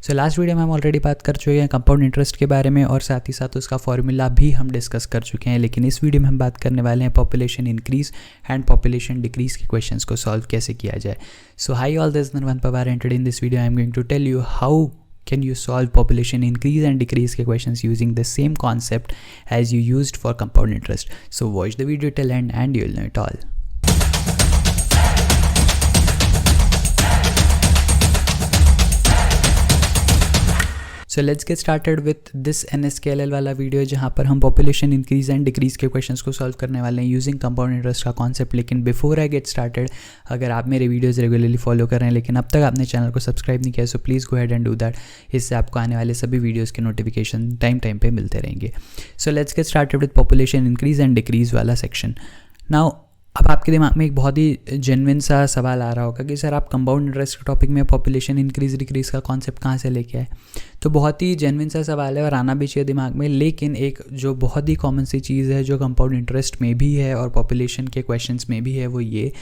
So last video में हम already बात कर चुके हैं कंपाउंड इंटरेस्ट के बारे में और साथ ही साथ उसका फॉर्मूला भी हम डिस्कस कर चुके हैं, लेकिन इस वीडियो में हम बात करने वाले हैं population increase and population decrease के क्वेश्चंस को सॉल्व कैसे किया जाए। So hi all, this is Narwant Pawar and today in this video I am going to tell you how can you solve population increase and decrease के questions using the same concept as you used for compound interest. So watch the video till end and you'll know it all. So let's get started with this NSKLL वाला video जहाँ पर हम population increase and decrease के questions को solve करने वाले हैं using compound interest का कॉन्सेप्ट। लेकिन बिफोर आई गेट स्टार्टेड, अगर आप मेरे वीडियोस रेगुलरली फॉलो कर रहे हैं लेकिन अब तक आपने चैनल को सब्सक्राइब नहीं किया, so please go head and do that. इससे आपको आने वाले सभी वीडियोज़ के नोटिफिकेशन टाइम पे मिलते रहेंगे। So let's get started with population increase and decrease वाला सेक्शन। नाउ अब आपके दिमाग में एक बहुत ही जेन्युइन सा सवाल आ रहा होगा कि सर आप कंपाउंड इंटरेस्ट के टॉपिक में पॉपुलेशन इंक्रीज डिक्रीज का कॉन्सेप्ट कहाँ से लेके आए। तो बहुत ही जेन्युइन सा सवाल है और आना भी चाहिए दिमाग में, लेकिन एक जो बहुत ही कॉमन सी चीज़ है जो कंपाउंड इंटरेस्ट में भी है और पॉपुलेशन के क्वेश्चंस में भी है, वो ये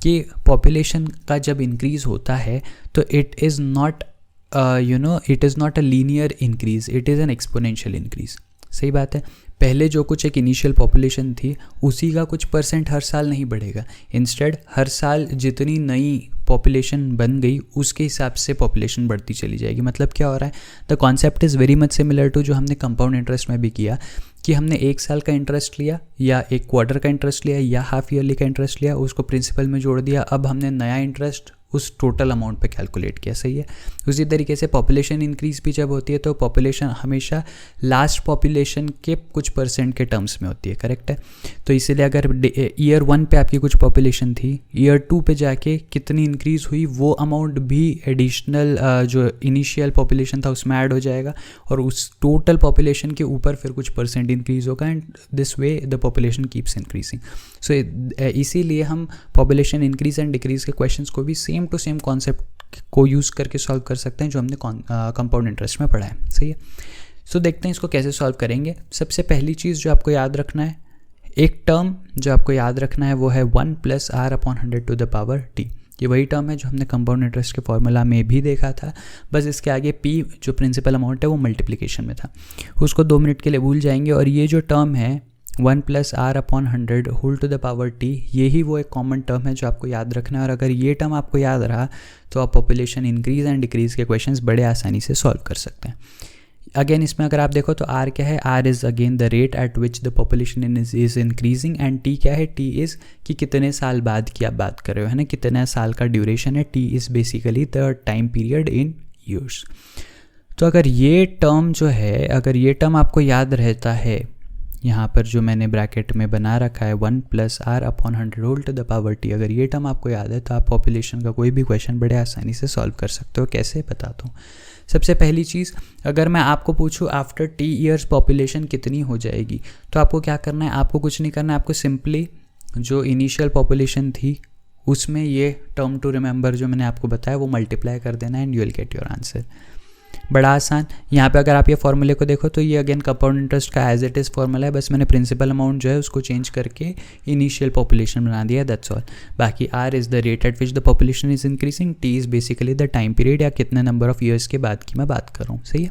कि पॉपुलेशन का जब इंक्रीज़ होता है तो it is not a linear increase, it is an exponential increase. सही बात है, पहले जो कुछ एक इनिशियल पॉपुलेशन थी उसी का कुछ परसेंट हर साल नहीं बढ़ेगा। इंस्टेड हर साल जितनी नई पॉपुलेशन बन गई उसके हिसाब से पॉपुलेशन बढ़ती चली जाएगी। मतलब क्या हो रहा है, the concept is very much similar to जो हमने कंपाउंड इंटरेस्ट में भी किया कि हमने एक साल का इंटरेस्ट लिया या एक क्वार्टर का इंटरेस्ट लिया या हाफ ईयरली का इंटरेस्ट लिया, उसको प्रिंसिपल में जोड़ दिया, अब हमने नया इंटरेस्ट उस टोटल अमाउंट पे कैलकुलेट किया। सही है, उसी तरीके से पॉपुलेशन इंक्रीज भी जब होती है तो पॉपुलेशन हमेशा लास्ट पॉपुलेशन के कुछ परसेंट के टर्म्स में होती है। करेक्ट है, तो इसीलिए अगर ईयर 1 पे आपकी कुछ पॉपुलेशन थी, ईयर 2 पे जाके कितनी इंक्रीज़ हुई वो अमाउंट भी एडिशनल जो इनिशियल पॉपुलेशन था उसमें ऐड हो जाएगा और उस टोटल पॉपुलेशन के ऊपर फिर कुछ परसेंट इंक्रीज़ होगा and this way the population keeps increasing. So इसीलिए हम पॉपुलेशन इंक्रीज एंड डिक्रीज के क्वेश्चंस को भी सेम टू सेम कॉन्सेप्ट को यूज़ करके सॉल्व कर सकते हैं जो हमने कंपाउंड इंटरेस्ट में पढ़ा है। सही है, सो देखते हैं इसको कैसे सॉल्व करेंगे। सबसे पहली चीज़ जो आपको याद रखना है, एक टर्म जो आपको याद रखना है वो है 1 + r/100⁻t। ये वही टर्म है जो हमने कंपाउंड इंटरेस्ट के फॉर्मूला में भी देखा था, बस इसके आगे p जो प्रिंसिपल अमाउंट है वो मल्टीप्लिकेशन में था। उसको 2 मिनट के लिए भूल जाएंगे और ये जो टर्म है 1 + r/100⁻t, यही वो एक कॉमन टर्म है जो आपको याद रखना है। और अगर ये टर्म आपको याद रहा तो आप पॉपुलेशन इंक्रीज एंड डिक्रीज के क्वेश्चंस बड़े आसानी से सॉल्व कर सकते हैं। अगेन इसमें अगर आप देखो तो r क्या है, r is again the rate at which the population is increasing and t क्या है, t इज़ कि कितने साल बाद की आप बात कर रहे हो, है ना, कितने साल का ड्यूरेशन है। t is basically the time period in years. तो अगर ये टर्म जो है, अगर ये टर्म आपको याद रहता है, यहाँ पर जो मैंने ब्रैकेट में बना रखा है 1 + r/100⁻t, अगर ये टर्म आपको याद है तो आप पॉपुलेशन का कोई भी क्वेश्चन बड़े आसानी से सॉल्व कर सकते हो। कैसे बताता हूँ। सबसे पहली चीज़, अगर मैं आपको पूछूँ आफ्टर t ईयर्स पॉपुलेशन कितनी हो जाएगी, तो आपको क्या करना है, आपको कुछ नहीं करना है, आपको सिंपली जो इनिशियल पॉपुलेशन थी उसमें ये टर्म टू रिमेंबर जो मैंने आपको बताया वो मल्टीप्लाई कर देना and you will get your answer. बड़ा आसान। यहाँ पे अगर आप ये फॉर्मूले को देखो तो ये अगेन कंपाउंड इंटरेस्ट का एज इट इज़ फॉर्मूला है, बस मैंने प्रिंसिपल अमाउंट जो है उसको चेंज करके इनिशियल पॉपुलेशन बना दिया, दैट्स ऑल। बाकी r is the rate at which the population is increasing, t is basically the time period या कितने नंबर ऑफ ईयर्स के बाद की मैं बात कर रहा हूँ। सही है,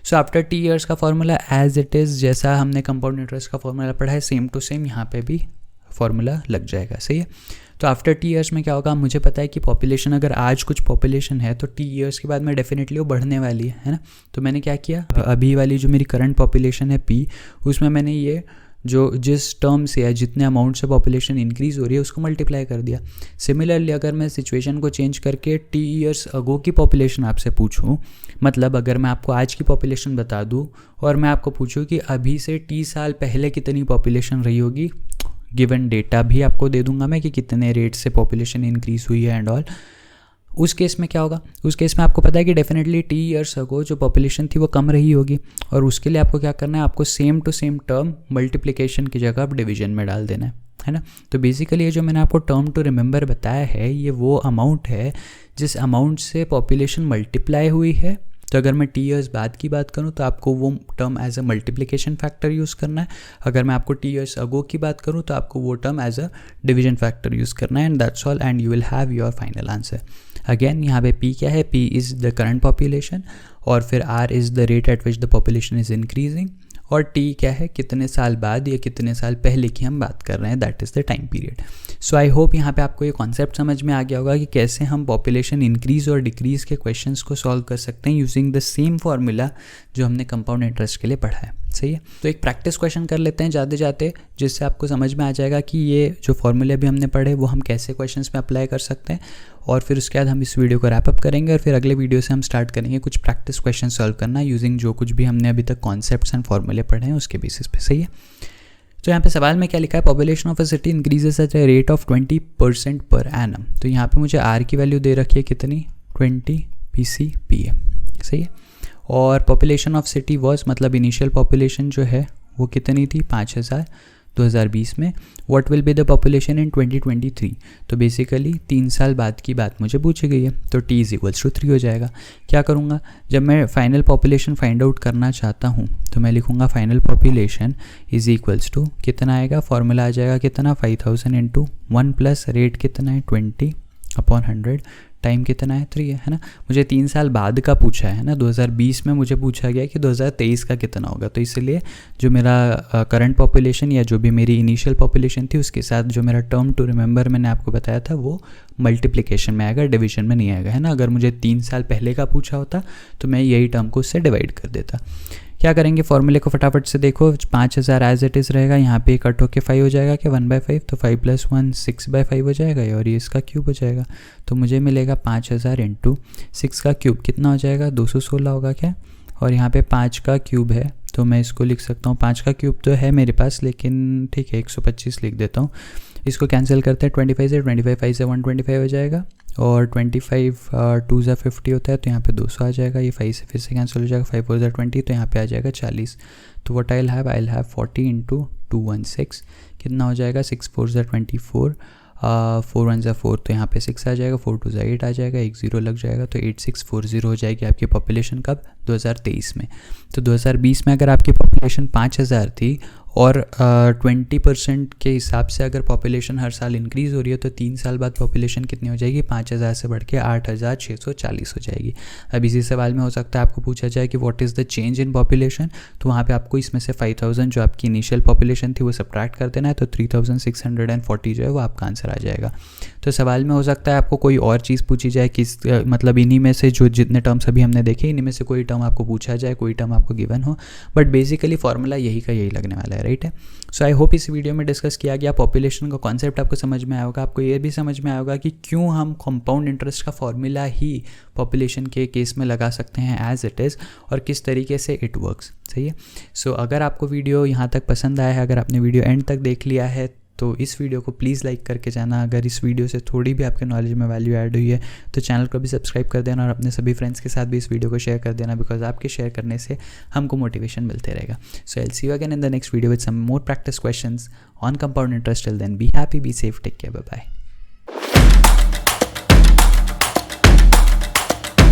सो आफ्टर t ईयर्स का फॉर्मूला एज इट इज़ जैसा हमने कंपाउंड इंटरेस्ट का फॉर्मूला पढ़ा है सेम टू सेम यहाँ पे भी फॉर्मूला लग जाएगा। सही है, तो आफ्टर t ईयर्स में क्या होगा, मुझे पता है कि पॉपुलेशन अगर आज कुछ पॉपुलेशन है तो t ईयर्स के बाद में डेफिनेटली वो बढ़ने वाली है ना। तो मैंने क्या किया, अभी वाली जो मेरी करंट पॉपुलेशन है p, उसमें मैंने ये जो जिस टर्म से या जितने अमाउंट से पॉपुलेशन इंक्रीज़ हो रही है उसको मल्टीप्लाई कर दिया। सिमिलरली अगर मैं सिचुएशन को चेंज करके t ईयर्स अगो की पॉपुलेशन आपसे पूछूं, मतलब अगर मैं आपको आज की पॉपुलेशन बता दूं और मैं आपको पूछूं कि अभी से t साल पहले कितनी पॉपुलेशन रही होगी, गिवन डेटा भी आपको दे दूंगा मैं कि कितने रेट से पॉपुलेशन इंक्रीज़ हुई है एंड ऑल, उस केस में क्या होगा, उस केस में आपको पता है कि डेफिनेटली t ईयर्स अगो जो पॉपुलेशन थी वो कम रही होगी और उसके लिए आपको क्या करना है, आपको same to same term multiplication की जगह आप डिवीजन में डाल देना है ना। तो बेसिकली ये जो मैंने आपको टर्म टू रिमेंबर बताया है ये वो अमाउंट है जिस अमाउंट से पॉपुलेशन मल्टीप्लाई हुई है तो अगर मैं टी ईयर्स बाद की बात करूँ तो आपको वो term as a multiplication factor use करना है। अगर मैं आपको टी ईयर्स अगो की बात करूँ तो आपको वो term as a division factor use करना है, and that's all, and you will have your final answer. Again यहाँ पे पी क्या है, P is the current population, और फिर R is the rate at which the population is increasing, और T क्या है, कितने साल बाद या कितने साल पहले की हम बात कर रहे हैं, that is the time period. So I hope यहाँ पे आपको ये कॉन्सेप्ट समझ में आ गया होगा कि कैसे हम पॉपुलेशन इंक्रीज और डिक्रीज़ के क्वेश्चंस को सॉल्व कर सकते हैं यूजिंग द सेम फार्मूला जो हमने कंपाउंड इंटरेस्ट के लिए पढ़ा है। सही है, तो एक प्रैक्टिस क्वेश्चन कर लेते हैं जाते जाते, जिससे आपको समझ में आ जाएगा कि ये जो फॉर्मूले अभी हमने पढ़े वो हम कैसे क्वेश्चंस में अप्लाई कर सकते हैं, और फिर उसके बाद हम इस वीडियो को रैप अप करेंगे, और फिर अगले वीडियो से हम स्टार्ट करेंगे कुछ प्रैक्टिस क्वेश्चन सॉल्व करना यूजिंग जो कुछ भी हमने अभी तक कॉन्सेप्ट्स एंड फॉर्मूले पढ़े हैं उसके बेसिस पे। सही है, तो यहाँ पे सवाल में क्या लिखा है, population of a city increases at a rate of 20% per annum. तो यहाँ पे मुझे आर की वैल्यू दे रखी है कितनी, 20 PCPM। सही है, और पॉपुलेशन ऑफ सिटी वॉज, मतलब इनिशियल पॉपुलेशन जो है वो कितनी थी, 5000 2020 में। What will be the population in 2023, तो बेसिकली 3 साल बाद की बात मुझे पूछी गई है, तो t इज इक्वल्स टू 3 हो जाएगा। क्या करूँगा, जब मैं फाइनल पॉपुलेशन फाइंड आउट करना चाहता हूँ तो मैं लिखूँगा final population is equals to, कितना आएगा, फॉर्मूला आ जाएगा कितना, 5000 इंटू 1 प्लस रेट कितना है 20/100, टाइम कितना है 3 है ना। मुझे 3 साल बाद का पूछा है ना, 2020 में मुझे पूछा गया कि 2023 का कितना होगा, तो इसलिए जो मेरा करंट पॉपुलेशन या जो भी मेरी इनिशियल पॉपुलेशन थी उसके साथ जो मेरा टर्म टू रिमेंबर मैंने आपको बताया था वो मल्टीप्लिकेशन में आएगा, डिवीजन में नहीं आएगा, है ना। अगर मुझे 3 साल पहले का पूछा होता तो मैं यही टर्म को उससे डिवाइड कर देता। क्या करेंगे, फॉर्मूले को फटाफट से देखो, 5000 एज इट इज़ रहेगा, यहाँ पे कट होके 5 हो जाएगा कि 1/5, तो 5 + 1 6/5 हो जाएगा, और ये इसका क्यूब हो जाएगा, तो मुझे मिलेगा 5000 इंटू 6 का क्यूब कितना हो जाएगा, 216 होगा क्या, और यहाँ पे 5 का क्यूब है तो मैं इसको लिख सकता हूँ, 5 का क्यूब तो है मेरे पास लेकिन ठीक है 125 लिख देता हूँ। इसको कैंसिल करते हैं 25 से, 25 5 से 125 हो जाएगा, और 25 2 ज़ा 50 होता है तो यहाँ पे 200 आ जाएगा, ये 5 से फिर से कैंसिल हो जाएगा, 5 4 ज़ा 20 तो यहाँ पे आ जाएगा 40। तो what I will have 40 into 216 कितना हो जाएगा, 6 4 ज़ा 24, 4 1 ज़ा 4 तो यहाँ पे 6 आ जाएगा, 4 2 ज़ा 8 आ जाएगा, 1 0 लग जाएगा, तो 8640 हो जाएगी आपकी पॉपुलेशन कब, 2023 में। तो 2020 में अगर आपकी पॉपुलेशन 5000 थी और 20% के हिसाब से अगर पॉपुलेशन हर साल इंक्रीज़ हो रही है तो 3 साल बाद पॉपुलेशन कितनी हो जाएगी, 5000 से बढ़ के 8640 हो जाएगी। अब इसी सवाल में हो सकता है आपको पूछा जाए कि what is the change in population, तो वहाँ पे आपको इसमें से 5000 जो आपकी इनिशियल पॉपुलेशन थी वो सब्ट्रैक्ट कर देना है, तो 3640 जो है वो आपका आंसर आ जाएगा। तो सवाल में हो सकता है आपको कोई और चीज़ पूछी जाए, किस मतलब इन्हीं में से जो जितने टर्म्स अभी हमने देखे इन्हीं में से कोई टर्म आपको पूछा जाए, कोई टर्म आपको गिवन हो, बट बेसिकली फॉर्मूला यही का यही लगने वाला है, राइट है। सो आई होप इस वीडियो में डिस्कस किया गया पॉपुलेशन का कॉन्सेप्ट आपको समझ में आया होगा, आपको ये भी समझ में आया होगा कि क्यों हम कंपाउंड इंटरेस्ट का फॉर्मूला ही पॉपुलेशन के केस में लगा सकते हैं एज इट इज़, और किस तरीके से इट वर्क्स। सही है, सो अगर आपको वीडियो यहाँ तक पसंद आया है, अगर आपने वीडियो एंड तक देख लिया है तो इस वीडियो को प्लीज़ लाइक करके जाना। अगर इस वीडियो से थोड़ी भी आपके नॉलेज में वैल्यू ऐड हुई है तो चैनल को भी सब्सक्राइब कर देना, और अपने सभी फ्रेंड्स के साथ भी इस वीडियो को शेयर कर देना, बिकॉज आपके शेयर करने से हमको मोटिवेशन मिलते रहेगा। So I will see you again in the next video with some more practice questions on compound interest. Till then be happy, be safe, take care, bye bye.